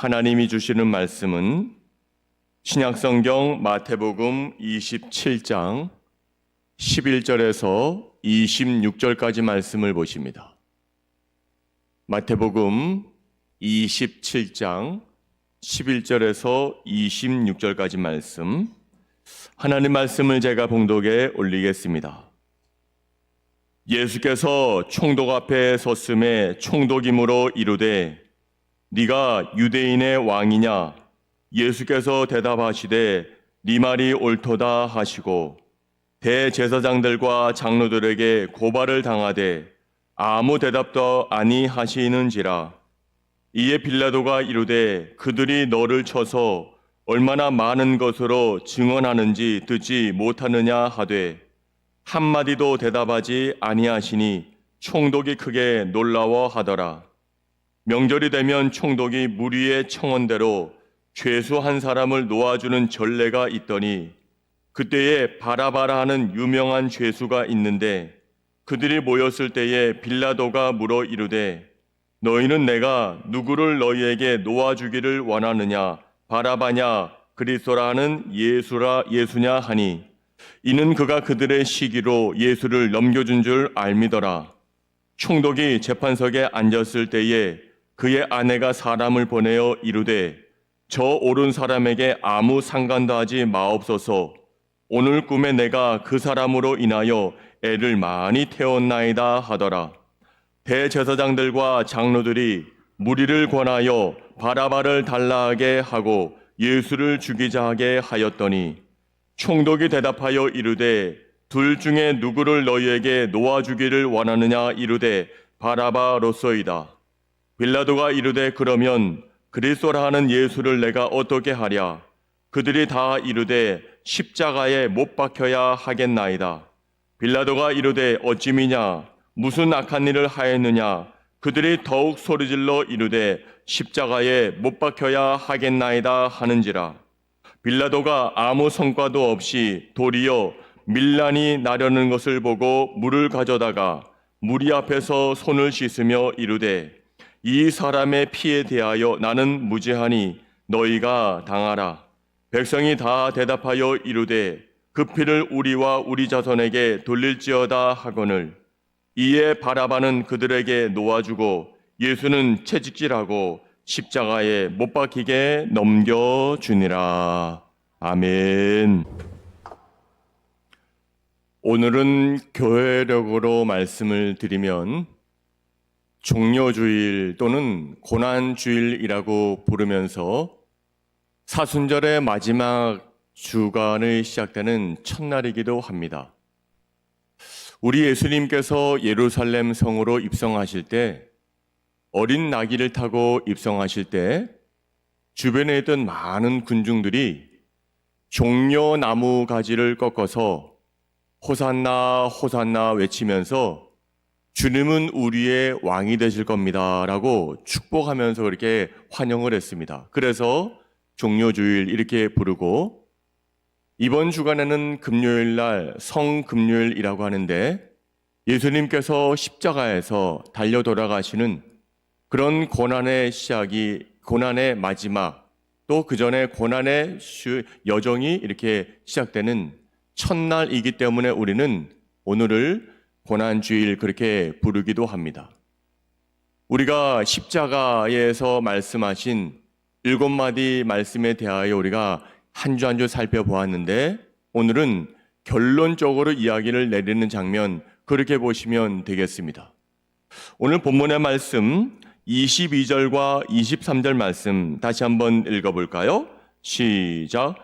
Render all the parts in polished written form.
하나님이 주시는 말씀은 신약성경 마태복음 27장 11절에서 26절까지 말씀을 보십니다. 마태복음 27장 11절에서 26절까지 말씀, 하나님 말씀을 제가 봉독에 올리겠습니다. 예수께서 총독 앞에 섰음에 총독이므로 이르되 네가 유대인의 왕이냐? 예수께서 대답하시되 네 말이 옳도다 하시고 대제사장들과 장로들에게 고발을 당하되 아무 대답도 아니하시는지라. 이에 빌라도가 이르되 그들이 너를 쳐서 얼마나 많은 것으로 증언하는지 듣지 못하느냐 하되 한마디도 대답하지 아니하시니 총독이 크게 놀라워하더라. 명절이 되면 총독이 무리의 청원대로 죄수 한 사람을 놓아주는 전례가 있더니 그때에 바라바라 하는 유명한 죄수가 있는데 그들이 모였을 때에 빌라도가 물어 이르되 너희는 내가 누구를 너희에게 놓아주기를 원하느냐, 바라바냐 그리스도라 하는 예수냐 하니 이는 그가 그들의 시기로 예수를 넘겨준 줄 알미더라. 총독이 재판석에 앉았을 때에 그의 아내가 사람을 보내어 이르되 저 오른 사람에게 아무 상관도 하지 마옵소서. 오늘 꿈에 내가 그 사람으로 인하여 애를 많이 태웠나이다 하더라. 대제사장들과 장로들이 무리를 권하여 바라바를 달라하게 하고 예수를 죽이자 하게 하였더니 총독이 대답하여 이르되 둘 중에 누구를 너희에게 놓아주기를 원하느냐 이르되 바라바로소이다. 빌라도가 이르되 그러면 그리스도라 하는 예수를 내가 어떻게 하랴? 그들이 다 이르되 십자가에 못 박혀야 하겠나이다. 빌라도가 이르되 어찌미냐? 무슨 악한 일을 하였느냐? 그들이 더욱 소리질러 이르되 십자가에 못 박혀야 하겠나이다 하는지라. 빌라도가 아무 성과도 없이 도리어 밀란이 나려는 것을 보고 물을 가져다가 무리 앞에서 손을 씻으며 이르되 이 사람의 피에 대하여 나는 무죄하니 너희가 당하라. 백성이 다 대답하여 이르되 그 피를 우리와 우리 자손에게 돌릴지어다 하거늘 이에 바라바는 그들에게 놓아주고 예수는 채찍질하고 십자가에 못 박히게 넘겨주니라. 아멘. 오늘은 교회력으로 말씀을 드리면 종려주일 또는 고난주일이라고 부르면서 사순절의 마지막 주간의 시작되는 첫날이기도 합니다. 우리 예수님께서 예루살렘 성으로 입성하실 때 어린 나귀를 타고 입성하실 때 주변에 있던 많은 군중들이 종려나무 가지를 꺾어서 호산나 호산나 외치면서 주님은 우리의 왕이 되실 겁니다 라고 축복하면서 그렇게 환영을 했습니다. 그래서 종려주일 이렇게 부르고 이번 주간에는 금요일날 성금요일이라고 하는데 예수님께서 십자가에서 달려 돌아가시는 그런 고난의 시작이 고난의 마지막 또 그 전에 고난의 여정이 이렇게 시작되는 첫날이기 때문에 우리는 오늘을 고난주일 그렇게 부르기도 합니다. 우리가 십자가에서 말씀하신 7마디 말씀에 대하여 우리가 한 주 한 주 살펴보았는데 오늘은 결론적으로 이야기를 내리는 장면 그렇게 보시면 되겠습니다. 오늘 본문의 말씀 22절과 23절 말씀 다시 한번 읽어볼까요? 시작.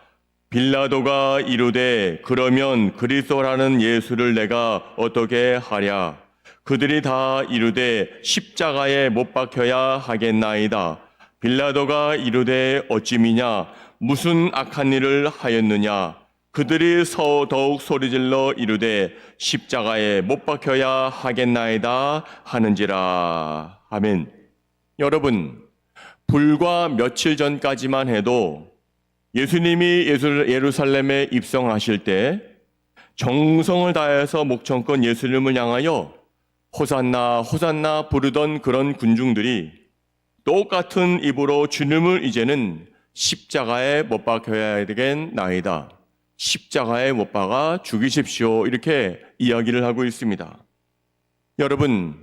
빌라도가 이르되 그러면 그리스도라는 예수를 내가 어떻게 하랴? 그들이 다 이르되 십자가에 못 박혀야 하겠나이다. 빌라도가 이르되 어찌미냐? 무슨 악한 일을 하였느냐? 그들이 더욱 소리질러 이르되 십자가에 못 박혀야 하겠나이다 하는지라. 아멘. 여러분, 불과 며칠 전까지만 해도 예수님이 예루살렘에 입성하실 때 정성을 다해서 목청껏 예수님을 향하여 호산나 호산나 부르던 그런 군중들이 똑같은 입으로 주님을 이제는 십자가에 못 박혀야 되겠나이다. 십자가에 못 박아 죽이십시오. 이렇게 이야기를 하고 있습니다. 여러분,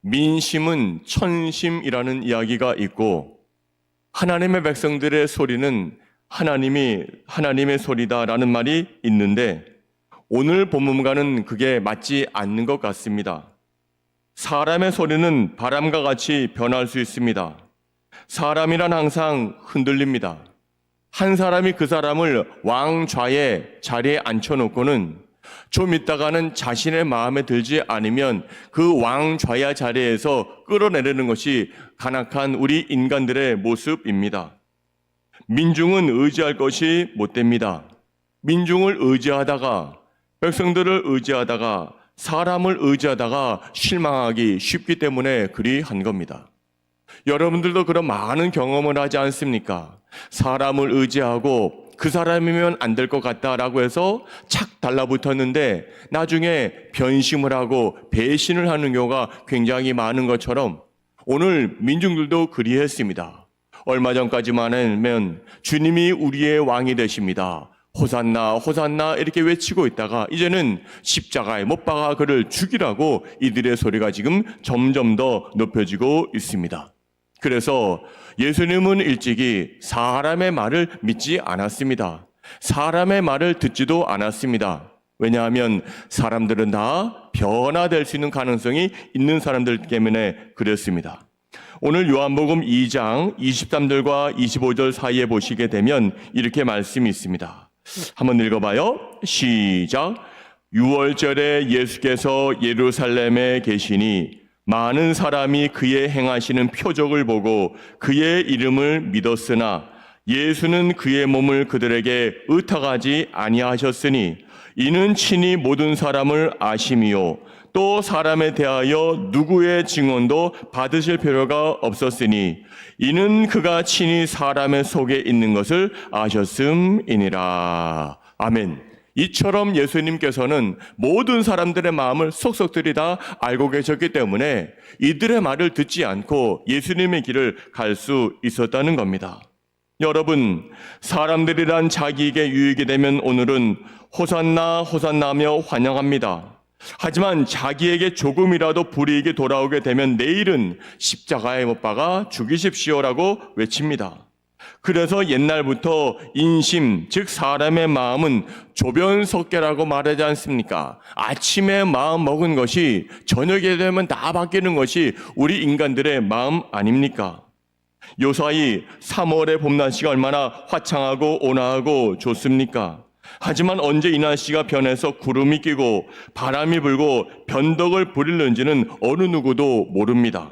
민심은 천심이라는 이야기가 있고 하나님의 백성들의 소리는 하나님의 소리다라는 말이 있는데 오늘 본문과는 그게 맞지 않는 것 같습니다. 사람의 소리는 바람과 같이 변할 수 있습니다. 사람이란 항상 흔들립니다. 한 사람이 그 사람을 왕좌의 자리에 앉혀놓고는 좀 있다가는 자신의 마음에 들지 않으면 그 왕좌의 자리에서 끌어내리는 것이 간악한 우리 인간들의 모습입니다. 민중은 의지할 것이 못 됩니다. 민중을 의지하다가 백성들을 의지하다가 사람을 의지하다가 실망하기 쉽기 때문에 그리한 겁니다. 여러분들도 그런 많은 경험을 하지 않습니까? 사람을 의지하고 그 사람이면 안 될 것 같다라고 해서 착 달라붙었는데 나중에 변심을 하고 배신을 하는 경우가 굉장히 많은 것처럼 오늘 민중들도 그리했습니다. 얼마 전까지만 하면 주님이 우리의 왕이 되십니다. 호산나 호산나 이렇게 외치고 있다가 이제는 십자가에 못 박아 그를 죽이라고 이들의 소리가 지금 점점 더 높여지고 있습니다. 그래서 예수님은 일찍이 사람의 말을 믿지 않았습니다. 사람의 말을 듣지도 않았습니다. 왜냐하면 사람들은 다 변화될 수 있는 가능성이 있는 사람들 때문에 그랬습니다. 오늘 요한복음 2장 23절과 25절 사이에 보시게 되면 이렇게 말씀이 있습니다. 한번 읽어봐요. 시작. 6월절에 예수께서 예루살렘에 계시니 많은 사람이 그의 행하시는 표적을 보고 그의 이름을 믿었으나 예수는 그의 몸을 그들에게 의탁하지 아니하셨으니 이는 친히 모든 사람을 아심이요 또 사람에 대하여 누구의 증언도 받으실 필요가 없었으니 이는 그가 친히 사람의 속에 있는 것을 아셨음이니라. 아멘. 이처럼 예수님께서는 모든 사람들의 마음을 속속들이 다 알고 계셨기 때문에 이들의 말을 듣지 않고 예수님의 길을 갈 수 있었다는 겁니다. 여러분, 사람들이란 자기에게 유익이 되면 오늘은 호산나 호산나며 환영합니다. 하지만 자기에게 조금이라도 불이익이 돌아오게 되면 내일은 십자가에 못 박아 죽이십시오라고 외칩니다. 그래서 옛날부터 인심, 즉 사람의 마음은 조변석계라고 말하지 않습니까? 아침에 마음 먹은 것이 저녁에 되면 다 바뀌는 것이 우리 인간들의 마음 아닙니까? 요사이 3월의 봄날씨가 얼마나 화창하고 온화하고 좋습니까? 하지만 언제 이 날씨가 변해서 구름이 끼고 바람이 불고 변덕을 부리는지는 어느 누구도 모릅니다.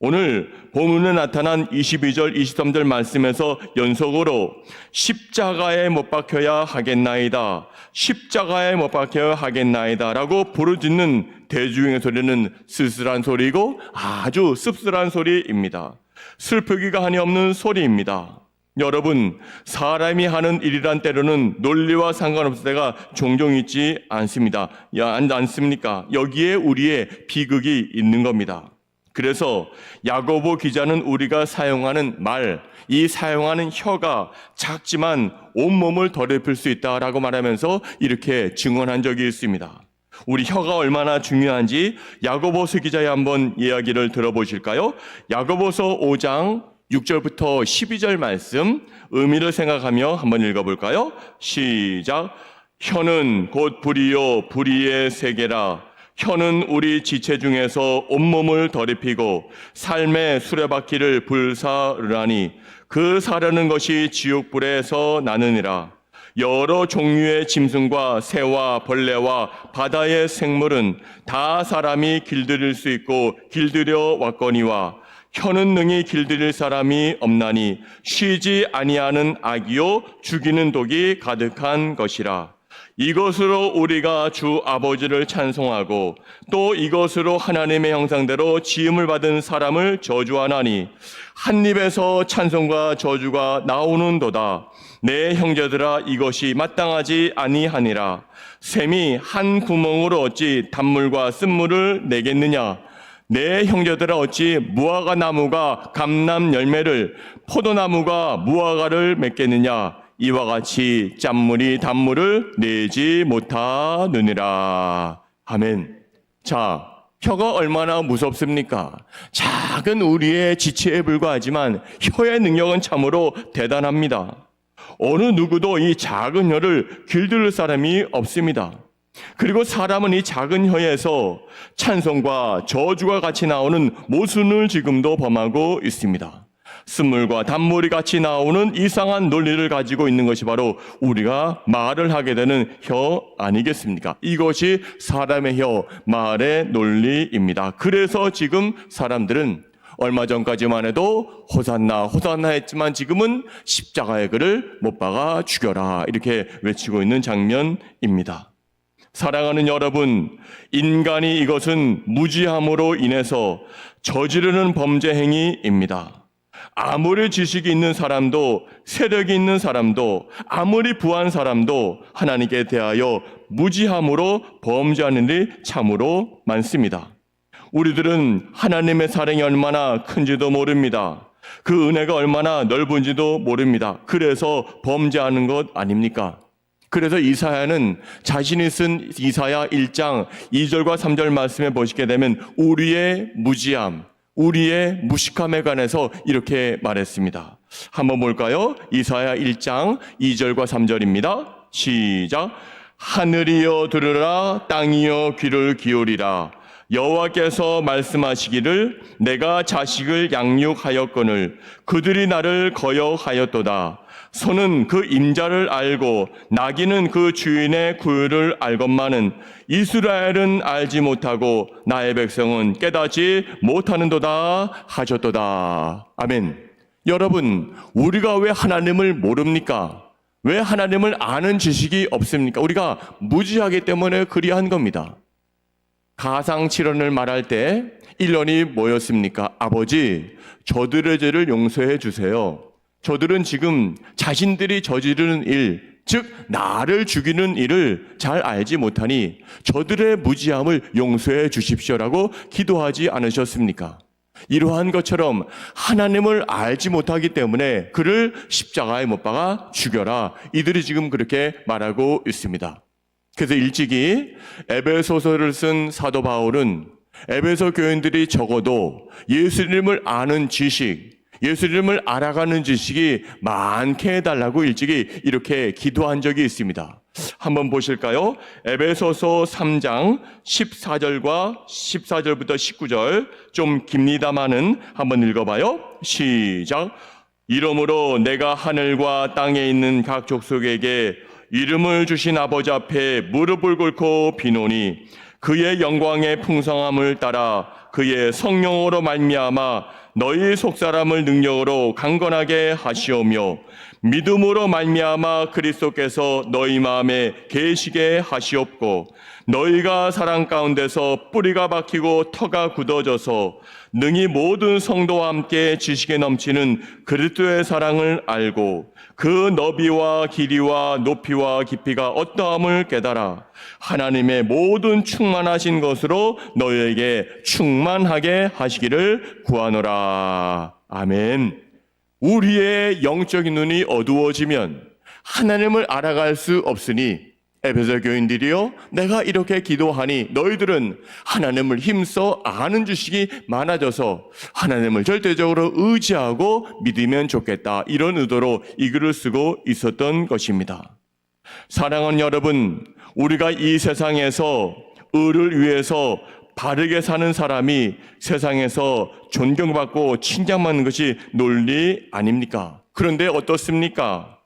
오늘 본문에 나타난 22절, 23절 말씀에서 연속으로 십자가에 못 박혀야 하겠나이다. 십자가에 못 박혀야 하겠나이다. 라고 부르짖는 대중의 소리는 쓸쓸한 소리이고 아주 씁쓸한 소리입니다. 슬프기가 한이 없는 소리입니다. 여러분, 사람이 하는 일이란 때로는 논리와 상관없을 때가 종종 있지 않습니다. 않습니까? 여기에 우리의 비극이 있는 겁니다. 그래서 야고보 기자는 우리가 사용하는 말, 이 사용하는 혀가 작지만 온몸을 더럽힐 수 있다라고 말하면서 이렇게 증언한 적이 있습니다. 우리 혀가 얼마나 중요한지 야고보서 기자의 한번 이야기를 들어보실까요? 야고보서 5장 6절부터 12절 말씀 의미를 생각하며 한번 읽어볼까요? 시작. 혀는 곧 불이요 불의의 세계라. 혀는 우리 지체 중에서 온몸을 더럽히고 삶의 수레바퀴를 불사르라니 그 사르는 것이 지옥불에서 나느니라. 여러 종류의 짐승과 새와 벌레와 바다의 생물은 다 사람이 길들일 수 있고 길들여 왔거니와 혀는 능히 길들일 사람이 없나니 쉬지 아니하는 악이요 죽이는 독이 가득한 것이라. 이것으로 우리가 주 아버지를 찬송하고 또 이것으로 하나님의 형상대로 지음을 받은 사람을 저주하나니 한 입에서 찬송과 저주가 나오는도다. 내 형제들아 이것이 마땅하지 아니하니라. 샘이 한 구멍으로 어찌 단물과 쓴물을 내겠느냐. 내 형제들아 어찌 무화과 나무가 감람 열매를 포도나무가 무화과를 맺겠느냐 이와 같이 짠물이 단물을 내지 못하느니라. 아멘. 자, 혀가 얼마나 무섭습니까? 작은 우리의 지체에 불과하지만 혀의 능력은 참으로 대단합니다. 어느 누구도 이 작은 혀를 길들일 사람이 없습니다. 그리고 사람은 이 작은 혀에서 찬송과 저주가 같이 나오는 모순을 지금도 범하고 있습니다. 쓴물과 단물이 같이 나오는 이상한 논리를 가지고 있는 것이 바로 우리가 말을 하게 되는 혀 아니겠습니까? 이것이 사람의 혀, 말의 논리입니다. 그래서 지금 사람들은 얼마 전까지만 해도 호산나 호산나 했지만 지금은 십자가의 그를 못 박아 죽여라 이렇게 외치고 있는 장면입니다. 사랑하는 여러분, 인간이 이것은 무지함으로 인해서 저지르는 범죄 행위입니다. 아무리 지식이 있는 사람도, 세력이 있는 사람도, 아무리 부한 사람도 하나님께 대하여 무지함으로 범죄하는 일이 참으로 많습니다. 우리들은 하나님의 사랑이 얼마나 큰지도 모릅니다. 그 은혜가 얼마나 넓은지도 모릅니다. 그래서 범죄하는 것 아닙니까? 그래서 이사야는 자신이 쓴 이사야 1장 2절과 3절 말씀에 보시게 되면 우리의 무지함, 우리의 무식함에 관해서 이렇게 말했습니다. 한번 볼까요? 이사야 1장 2절과 3절입니다. 시작. 하늘이여 들으라, 땅이여 귀를 기울이라. 여호와께서 말씀하시기를 내가 자식을 양육하였거늘 그들이 나를 거역하였도다. 소는 그 임자를 알고 나귀는 그 주인의 구유를 알건만은 이스라엘은 알지 못하고 나의 백성은 깨닫지 못하는도다 하셨도다. 아멘. 여러분, 우리가 왜 하나님을 모릅니까? 왜 하나님을 아는 지식이 없습니까? 우리가 무지하기 때문에 그리한 겁니다. 가상칠언을 말할 때 일론이 뭐였습니까? 아버지, 저들의 죄를 용서해 주세요. 저들은 지금 자신들이 저지르는 일, 즉 나를 죽이는 일을 잘 알지 못하니 저들의 무지함을 용서해 주십시오라고 기도하지 않으셨습니까? 이러한 것처럼 하나님을 알지 못하기 때문에 그를 십자가에 못 박아 죽여라. 이들이 지금 그렇게 말하고 있습니다. 그래서 일찍이 에베소서를 쓴 사도 바울은 에베소 교인들이 적어도 예수님을 아는 지식, 예수님을 알아가는 지식이 많게 해달라고 일찍이 이렇게 기도한 적이 있습니다. 한번 보실까요? 에베소서 3장 14절부터 19절 좀 깁니다마는 한번 읽어봐요. 시작. 이러므로 내가 하늘과 땅에 있는 각 족속에게 이름을 주신 아버지 앞에 무릎을 꿇고 비노니 그의 영광의 풍성함을 따라 그의 성령으로 말미암아 너희 속사람을 능력으로 강건하게 하시오며 믿음으로 말미암아 그리스도께서 너희 마음에 계시게 하시옵고 너희가 사랑 가운데서 뿌리가 박히고 터가 굳어져서 능히 모든 성도와 함께 지식에 넘치는 그리스도의 사랑을 알고 그 너비와 길이와 높이와 깊이가 어떠함을 깨달아 하나님의 모든 충만하신 것으로 너희에게 충만하게 하시기를 구하노라. 아멘. 우리의 영적인 눈이 어두워지면 하나님을 알아갈 수 없으니 에베소 교인들이요, 내가 이렇게 기도하니 너희들은 하나님을 힘써 아는 지식이 많아져서 하나님을 절대적으로 의지하고 믿으면 좋겠다. 이런 의도로 이 글을 쓰고 있었던 것입니다. 사랑하는 여러분, 우리가 이 세상에서 의를 위해서 바르게 사는 사람이 세상에서 존경받고 칭찬받는 것이 논리 아닙니까? 그런데 어떻습니까?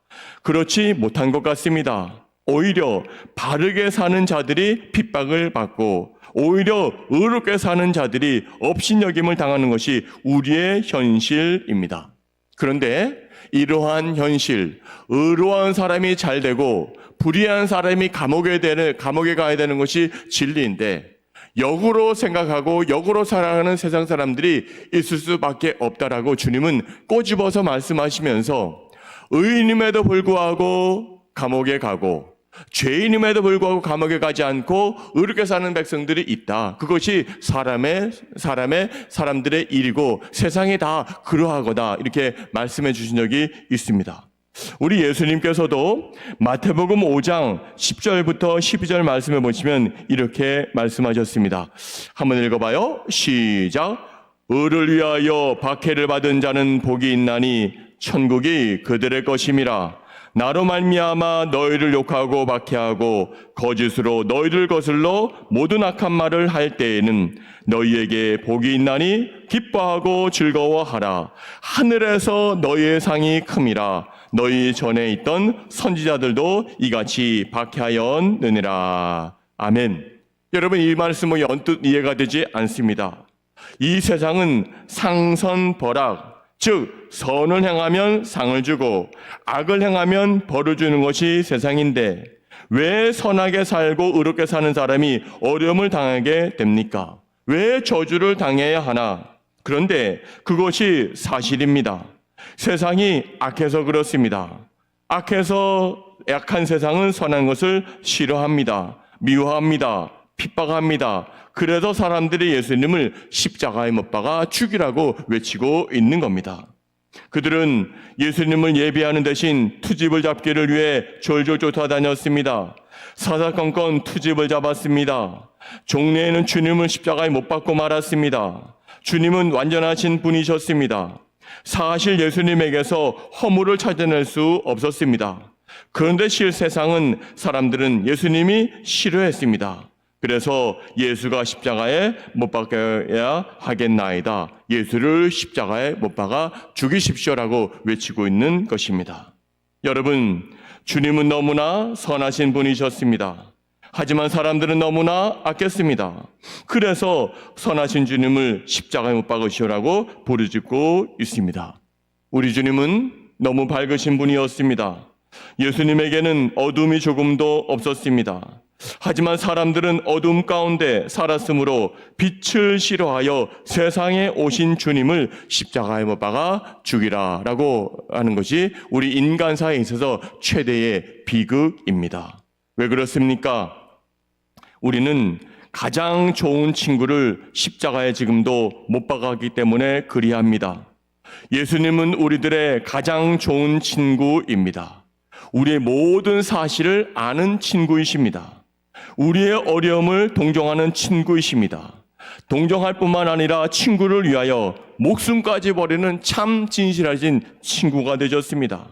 그렇지 못한 것 같습니다. 오히려 바르게 사는 자들이 핍박을 받고 오히려 의롭게 사는 자들이 업신여김을 당하는 것이 우리의 현실입니다. 그런데 이러한 현실, 의로운 사람이 잘 되고 불의한 사람이 감옥에 가야 되는 것이 진리인데 역으로 생각하고 역으로 살아가는 세상 사람들이 있을 수밖에 없다라고 주님은 꼬집어서 말씀하시면서 의인임에도 불구하고 감옥에 가고 죄인임에도 불구하고 감옥에 가지 않고 의롭게 사는 백성들이 있다. 그것이 사람들의 일이고 세상이 다 그러하거다. 이렇게 말씀해 주신 적이 있습니다. 우리 예수님께서도 마태복음 5장 10절부터 12절 말씀을 보시면 이렇게 말씀하셨습니다. 한번 읽어봐요. 시작. 의를 위하여 박해를 받은 자는 복이 있나니 천국이 그들의 것임이라. 나로 말미암아 너희를 욕하고 박해하고 거짓으로 너희를 거슬러 모든 악한 말을 할 때에는 너희에게 복이 있나니 기뻐하고 즐거워하라. 하늘에서 너희의 상이 큼이라. 너희 전에 있던 선지자들도 이같이 박해하였느니라. 아멘. 여러분, 이 말씀은 언뜻 이해가 되지 않습니다. 이 세상은 상선벌악, 즉 선을 행하면 상을 주고 악을 행하면 벌을 주는 것이 세상인데 왜 선하게 살고 의롭게 사는 사람이 어려움을 당하게 됩니까? 왜 저주를 당해야 하나? 그런데 그것이 사실입니다. 세상이 악해서 그렇습니다. 악해서 약한 세상은 선한 것을 싫어합니다. 미워합니다. 핍박합니다. 그래서 사람들이 예수님을 십자가에 못 박아 죽이라고 외치고 있는 겁니다. 그들은 예수님을 예비하는 대신 투집을 잡기를 위해 졸졸 쫓아다녔습니다. 사사건건 투집을 잡았습니다. 종래에는 주님을 십자가에 못 박고 말았습니다. 주님은 완전하신 분이셨습니다. 사실 예수님에게서 허물을 찾아낼 수 없었습니다. 그런데 실세상은 사람들은 예수님이 싫어했습니다. 그래서 예수가 십자가에 못 박혀야 하겠나이다. 예수를 십자가에 못 박아 죽이십시오라고 외치고 있는 것입니다. 여러분, 주님은 너무나 선하신 분이셨습니다. 하지만 사람들은 너무나 악했습니다. 그래서 선하신 주님을 십자가에 못 박으시오라고 부르짖고 있습니다. 우리 주님은 너무 밝으신 분이었습니다. 예수님에게는 어둠이 조금도 없었습니다. 하지만 사람들은 어둠 가운데 살았으므로 빛을 싫어하여 세상에 오신 주님을 십자가에 못 박아 죽이라라고 하는 것이 우리 인간사에 있어서 최대의 비극입니다. 왜 그렇습니까? 우리는 가장 좋은 친구를 십자가에 지금도 못 박았기 때문에 그리합니다. 예수님은 우리들의 가장 좋은 친구입니다. 우리의 모든 사실을 아는 친구이십니다. 우리의 어려움을 동정하는 친구이십니다. 동정할 뿐만 아니라 친구를 위하여 목숨까지 버리는 참 진실하신 친구가 되셨습니다.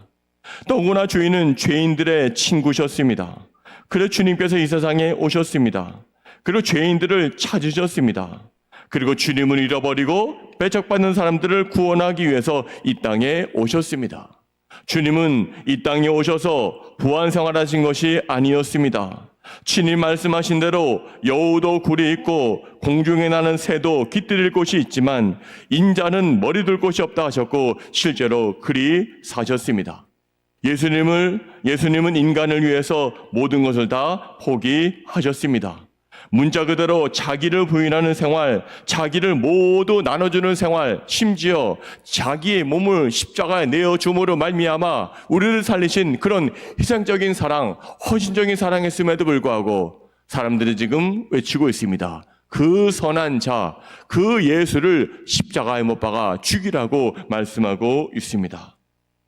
더구나 주인은 죄인들의 친구셨습니다. 그래서 주님께서 이 세상에 오셨습니다. 그리고 죄인들을 찾으셨습니다. 그리고 주님을 잃어버리고 배척받는 사람들을 구원하기 위해서 이 땅에 오셨습니다. 주님은 이 땅에 오셔서 부활생활하신 것이 아니었습니다. 친히 말씀하신 대로 여우도 굴이 있고 공중에 나는 새도 깃들일 곳이 있지만 인자는 머리 둘 곳이 없다 하셨고 실제로 그리 사셨습니다. 예수님은 인간을 위해서 모든 것을 다 포기하셨습니다. 문자 그대로 자기를 부인하는 생활, 자기를 모두 나눠주는 생활, 심지어 자기의 몸을 십자가에 내어줌으로 말미암아 우리를 살리신 그런 희생적인 사랑, 헌신적인 사랑했음에도 불구하고 사람들이 지금 외치고 있습니다. 그 선한 자, 그 예수를 십자가에 못 박아 죽이라고 말씀하고 있습니다.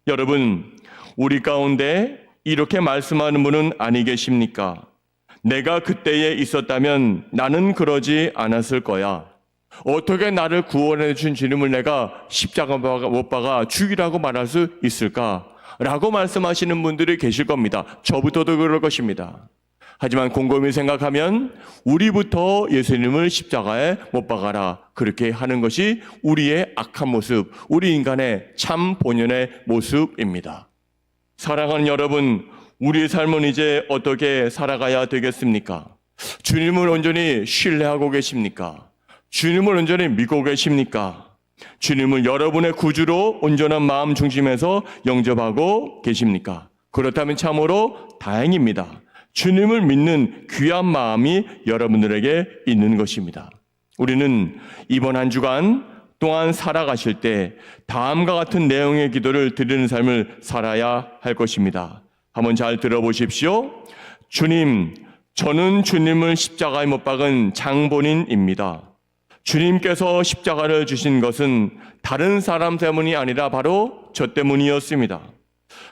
여러분, 우리 가운데 이렇게 말씀하는 분은 아니 계십니까? 내가 그때에 있었다면 나는 그러지 않았을 거야. 어떻게 나를 구원해 준 주님을 내가 십자가 못 박아 죽이라고 말할 수 있을까? 라고 말씀하시는 분들이 계실 겁니다. 저부터도 그럴 것입니다. 하지만 곰곰이 생각하면 우리부터 예수님을 십자가에 못 박아라. 그렇게 하는 것이 우리의 악한 모습, 우리 인간의 참 본연의 모습입니다. 사랑하는 여러분, 우리의 삶은 이제 어떻게 살아가야 되겠습니까? 주님을 온전히 신뢰하고 계십니까? 주님을 온전히 믿고 계십니까? 주님을 여러분의 구주로 온전한 마음 중심에서 영접하고 계십니까? 그렇다면 참으로 다행입니다. 주님을 믿는 귀한 마음이 여러분들에게 있는 것입니다. 우리는 이번 한 주간 동안 살아가실 때 다음과 같은 내용의 기도를 드리는 삶을 살아야 할 것입니다. 한번 잘 들어보십시오. 주님, 저는 주님을 십자가에 못 박은 장본인입니다. 주님께서 십자가를 주신 것은 다른 사람 때문이 아니라 바로 저 때문이었습니다.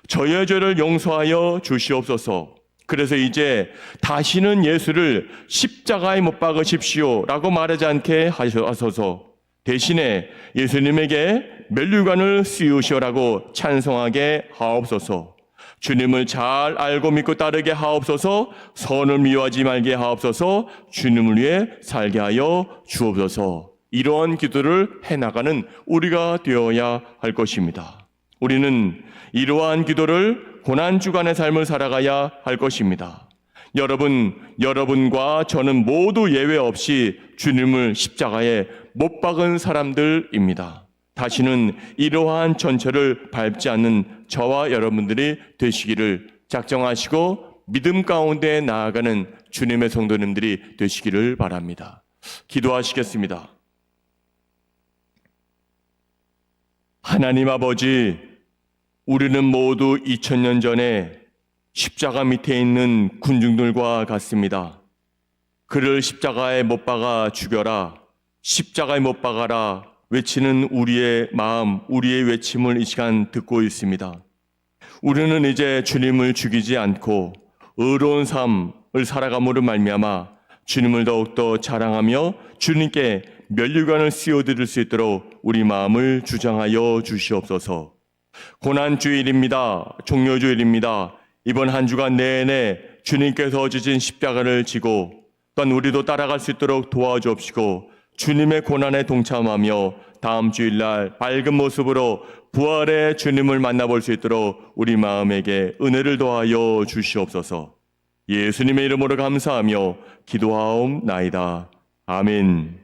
저의 죄를 용서하여 주시옵소서. 그래서 이제 다시는 예수를 십자가에 못 박으십시오 라고 말하지 않게 하소서. 대신에 예수님에게 면류관을 씌우시오라고 찬송하게 하옵소서. 주님을 잘 알고 믿고 따르게 하옵소서. 선을 미워하지 말게 하옵소서. 주님을 위해 살게 하여 주옵소서. 이러한 기도를 해나가는 우리가 되어야 할 것입니다. 우리는 이러한 기도를 고난주간의 삶을 살아가야 할 것입니다. 여러분과 저는 모두 예외 없이 주님을 십자가에 못 박은 사람들입니다. 다시는 이러한 전철을 밟지 않는 저와 여러분들이 되시기를 작정하시고 믿음 가운데 나아가는 주님의 성도님들이 되시기를 바랍니다. 기도하시겠습니다. 하나님 아버지, 우리는 모두 2000년 전에 십자가 밑에 있는 군중들과 같습니다. 그를 십자가에 못 박아 죽여라, 십자가에 못 박아라 외치는 우리의 마음, 우리의 외침을 이 시간 듣고 있습니다. 우리는 이제 주님을 죽이지 않고 의로운 삶을 살아감으로 말미암아 주님을 더욱더 자랑하며 주님께 면류관을 씌워드릴 수 있도록 우리 마음을 주장하여 주시옵소서. 고난주일입니다. 종료주일입니다. 이번 한 주간 내내 주님께서 지신 십자가를 지고 또한 우리도 따라갈 수 있도록 도와주옵시고 주님의 고난에 동참하며 다음 주일날 밝은 모습으로 부활의 주님을 만나볼 수 있도록 우리 마음에게 은혜를 더하여 주시옵소서. 예수님의 이름으로 감사하며 기도하옵나이다. 아멘.